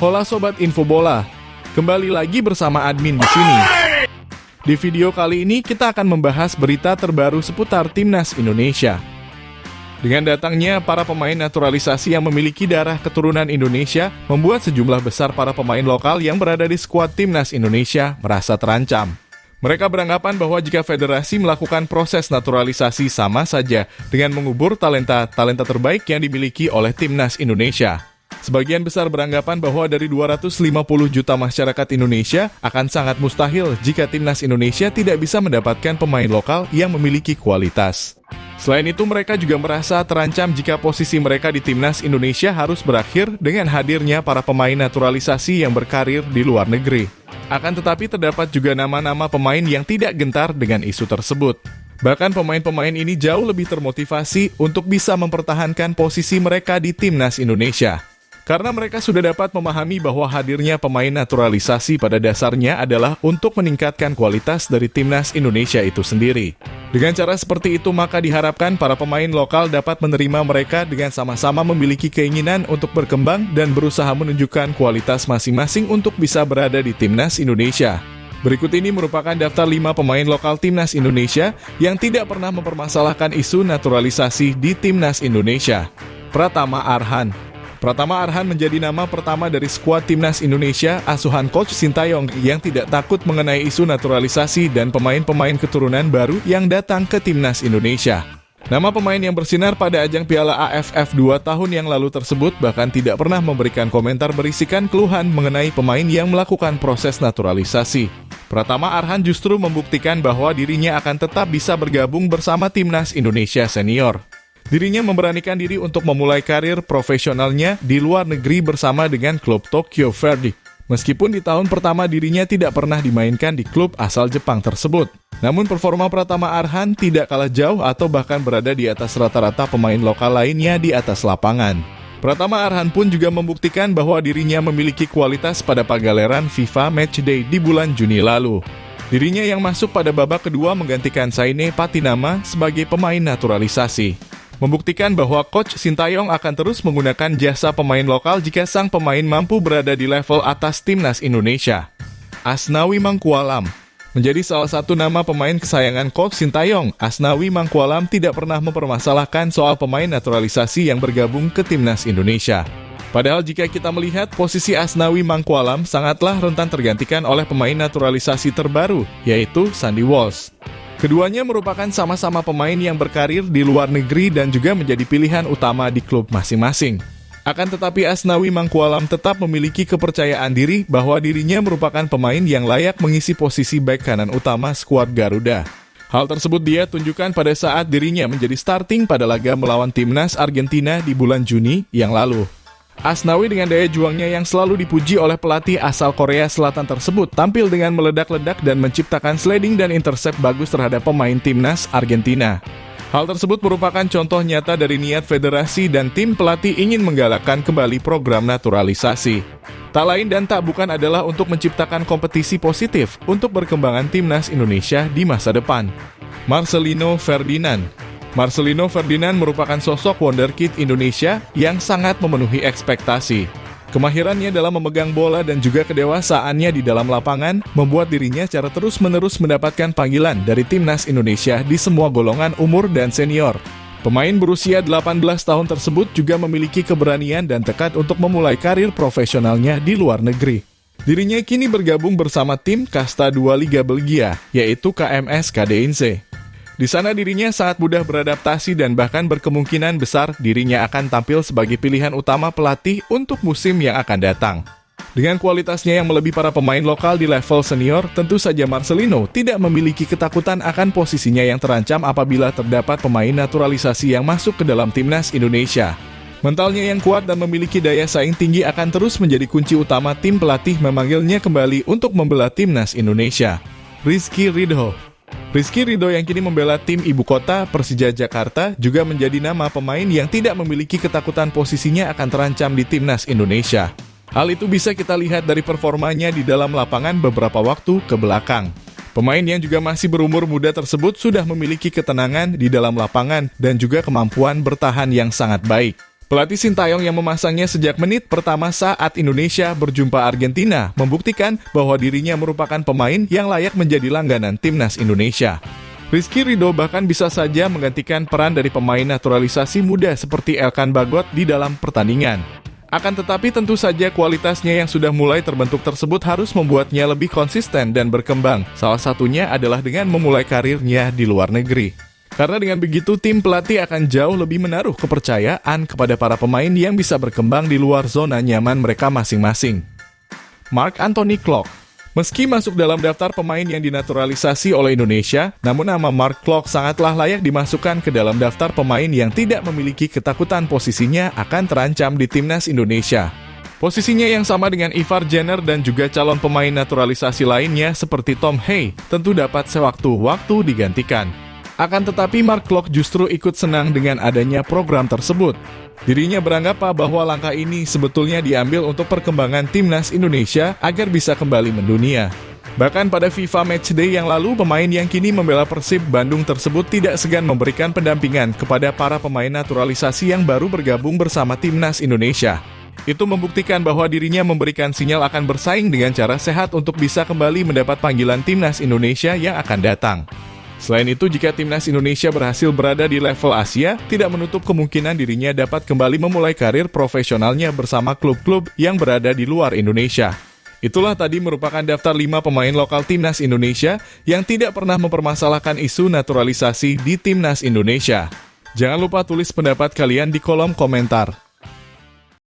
Hola Sobat Info Bola, kembali lagi bersama admin di sini. Di video kali ini kita akan membahas berita terbaru seputar Timnas Indonesia. Dengan datangnya para pemain naturalisasi yang memiliki darah keturunan Indonesia, membuat sejumlah besar para pemain lokal yang berada di skuad Timnas Indonesia merasa terancam. Mereka beranggapan bahwa jika federasi melakukan proses naturalisasi sama saja dengan mengubur talenta terbaik yang dimiliki oleh Timnas Indonesia. Sebagian besar beranggapan bahwa dari 250 juta masyarakat Indonesia akan sangat mustahil jika Timnas Indonesia tidak bisa mendapatkan pemain lokal yang memiliki kualitas. Selain itu, mereka juga merasa terancam jika posisi mereka di Timnas Indonesia harus berakhir dengan hadirnya para pemain naturalisasi yang berkarir di luar negeri. Akan tetapi terdapat juga nama-nama pemain yang tidak gentar dengan isu tersebut. Bahkan pemain-pemain ini jauh lebih termotivasi untuk bisa mempertahankan posisi mereka di Timnas Indonesia. Karena mereka sudah dapat memahami bahwa hadirnya pemain naturalisasi pada dasarnya adalah untuk meningkatkan kualitas dari Timnas Indonesia itu sendiri. Dengan cara seperti itu, maka diharapkan para pemain lokal dapat menerima mereka dengan sama-sama memiliki keinginan untuk berkembang dan berusaha menunjukkan kualitas masing-masing untuk bisa berada di Timnas Indonesia. Berikut ini merupakan daftar 5 pemain lokal Timnas Indonesia yang tidak pernah mempermasalahkan isu naturalisasi di Timnas Indonesia. Pratama Arhan. Pratama Arhan menjadi nama pertama dari skuad Timnas Indonesia asuhan Coach Sintayong yang tidak takut mengenai isu naturalisasi dan pemain-pemain keturunan baru yang datang ke Timnas Indonesia. Nama pemain yang bersinar pada ajang Piala AFF 2 tahun yang lalu tersebut bahkan tidak pernah memberikan komentar berisikan keluhan mengenai pemain yang melakukan proses naturalisasi. Pratama Arhan justru membuktikan bahwa dirinya akan tetap bisa bergabung bersama Timnas Indonesia Senior. Dirinya memberanikan diri untuk memulai karir profesionalnya di luar negeri bersama dengan klub Tokyo Verdy. Meskipun di tahun pertama dirinya tidak pernah dimainkan di klub asal Jepang tersebut. Namun performa Pratama Arhan tidak kalah jauh atau bahkan berada di atas rata-rata pemain lokal lainnya di atas lapangan. Pratama Arhan pun juga membuktikan bahwa dirinya memiliki kualitas pada pagelaran FIFA Matchday di bulan Juni lalu. Dirinya yang masuk pada babak kedua menggantikan Saine Patinama sebagai pemain naturalisasi. Membuktikan bahwa Coach Sintayong akan terus menggunakan jasa pemain lokal jika sang pemain mampu berada di level atas Timnas Indonesia. Asnawi Mangkualam menjadi salah satu nama pemain kesayangan Coach Sintayong. Asnawi Mangkualam tidak pernah mempermasalahkan soal pemain naturalisasi yang bergabung ke Timnas Indonesia. Padahal jika kita melihat posisi Asnawi Mangkualam sangatlah rentan tergantikan oleh pemain naturalisasi terbaru, yaitu Sandy Walsh. Keduanya merupakan sama-sama pemain yang berkarir di luar negeri dan juga menjadi pilihan utama di klub masing-masing. Akan tetapi Asnawi Mangkualam tetap memiliki kepercayaan diri bahwa dirinya merupakan pemain yang layak mengisi posisi bek kanan utama skuad Garuda. Hal tersebut dia tunjukkan pada saat dirinya menjadi starting pada laga melawan Timnas Argentina di bulan Juni yang lalu. Asnawi dengan daya juangnya yang selalu dipuji oleh pelatih asal Korea Selatan tersebut tampil dengan meledak-ledak dan menciptakan sliding dan intercept bagus terhadap pemain Timnas Argentina. Hal tersebut merupakan contoh nyata dari niat federasi dan tim pelatih ingin menggalakkan kembali program naturalisasi. Tak lain dan tak bukan adalah untuk menciptakan kompetisi positif untuk perkembangan Timnas Indonesia di masa depan. Marcelino Ferdinand merupakan sosok wonderkid Indonesia yang sangat memenuhi ekspektasi. Kemahirannya dalam memegang bola dan juga kedewasaannya di dalam lapangan membuat dirinya secara terus-menerus mendapatkan panggilan dari Timnas Indonesia di semua golongan umur dan senior. Pemain berusia 18 tahun tersebut juga memiliki keberanian dan tekad untuk memulai karir profesionalnya di luar negeri. Dirinya kini bergabung bersama tim Kasta 2 Liga Belgia, yaitu KMS Kadeinze. Di sana dirinya sangat mudah beradaptasi dan bahkan berkemungkinan besar dirinya akan tampil sebagai pilihan utama pelatih untuk musim yang akan datang. Dengan kualitasnya yang melebihi para pemain lokal di level senior, tentu saja Marcelino tidak memiliki ketakutan akan posisinya yang terancam apabila terdapat pemain naturalisasi yang masuk ke dalam Timnas Indonesia. Mentalnya yang kuat dan memiliki daya saing tinggi akan terus menjadi kunci utama tim pelatih memanggilnya kembali untuk membela Timnas Indonesia. Rizky Ridho yang kini membela tim ibu kota Persija Jakarta juga menjadi nama pemain yang tidak memiliki ketakutan posisinya akan terancam di Timnas Indonesia. Hal itu bisa kita lihat dari performanya di dalam lapangan beberapa waktu ke belakang. Pemain yang juga masih berumur muda tersebut sudah memiliki ketenangan di dalam lapangan dan juga kemampuan bertahan yang sangat baik. Pelatih Sintayong yang memasangnya sejak menit pertama saat Indonesia berjumpa Argentina membuktikan bahwa dirinya merupakan pemain yang layak menjadi langganan timnas Indonesia. Rizky Ridho bahkan bisa saja menggantikan peran dari pemain naturalisasi muda seperti Elkan Bagot di dalam pertandingan. Akan tetapi tentu saja kualitasnya yang sudah mulai terbentuk tersebut harus membuatnya lebih konsisten dan berkembang. Salah satunya adalah dengan memulai karirnya di luar negeri. Karena dengan begitu tim pelatih akan jauh lebih menaruh kepercayaan kepada para pemain yang bisa berkembang di luar zona nyaman mereka masing-masing. Mark Anthony Klok. Meski masuk dalam daftar pemain yang dinaturalisasi oleh Indonesia, namun nama Mark Klok sangatlah layak dimasukkan ke dalam daftar pemain yang tidak memiliki ketakutan posisinya akan terancam di timnas Indonesia. Posisinya yang sama dengan Ivar Jenner dan juga calon pemain naturalisasi lainnya seperti Tom Hay tentu dapat sewaktu-waktu digantikan. Akan tetapi Mark Klok justru ikut senang dengan adanya program tersebut. Dirinya beranggap bahwa langkah ini sebetulnya diambil untuk perkembangan timnas Indonesia agar bisa kembali mendunia. Bahkan pada FIFA Matchday yang lalu, pemain yang kini membela Persib Bandung tersebut tidak segan memberikan pendampingan kepada para pemain naturalisasi yang baru bergabung bersama timnas Indonesia. Itu membuktikan bahwa dirinya memberikan sinyal akan bersaing dengan cara sehat untuk bisa kembali mendapat panggilan timnas Indonesia yang akan datang. Selain itu, jika timnas Indonesia berhasil berada di level Asia, tidak menutup kemungkinan dirinya dapat kembali memulai karir profesionalnya bersama klub-klub yang berada di luar Indonesia. Itulah tadi merupakan daftar 5 pemain lokal timnas Indonesia yang tidak pernah mempermasalahkan isu naturalisasi di timnas Indonesia. Jangan lupa tulis pendapat kalian di kolom komentar.